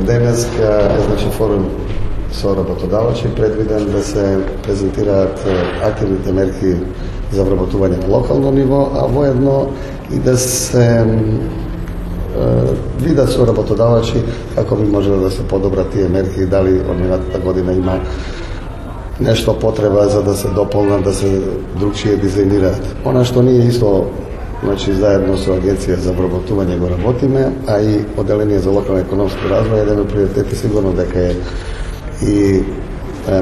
денеска е значи форум со работодавачи предвиден да се презентираат активните мерки за вработување на локално ниво, а воедно и да се видат со работодавачи како би можело да се подобрат тие мерки и дали од минатата година има нешто потреба за да се дополнат, да се другчие дизајнираат. Она што ние исто, значи заедно со Агенција за вработување го работиме, а и Оделение за локален економски развој, еден од приоритети сигурно дека е и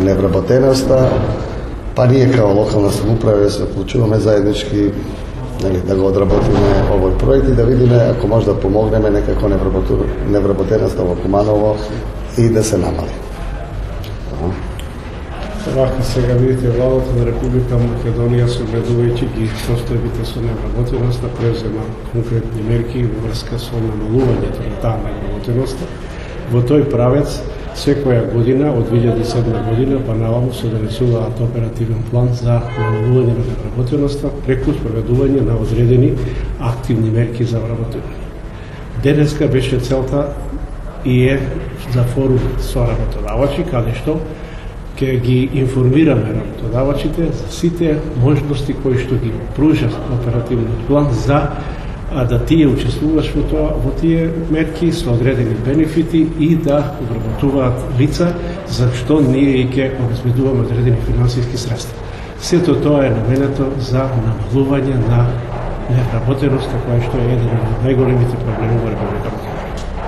невработеноста, па ние као локална самоуправа се вклучуваме заеднички да го одработиме овој проект и да видиме ако може да помогнеме некако невработеноста во Куманово и да се намали. Вака сега видите, владата на Република Македонија, согледувајќи ги состојбите со невработеноста, презема конкретни мерки во врска со намалувањето на таа невработеност. Во тој правец, секоја година, од 2007 година, па наваму се донесуваат оперативен план за намалување на невработеноста преку спроведување на одредени активни мерки за вработување. Денеска беше целта и е за форум со работодавачи, каде што ќе ги информираме работодавачите за сите можности кои што ги пружа оперативниот план за да тие учествуваш во тие мерки со одредени бенефити и да вработуваат лица за што ние ќе обезбедуваме одредени финансиски средства. Сето тоа е наменето за намалување на невработеноста, која што е еден од најголемите проблеми во Република Македонија.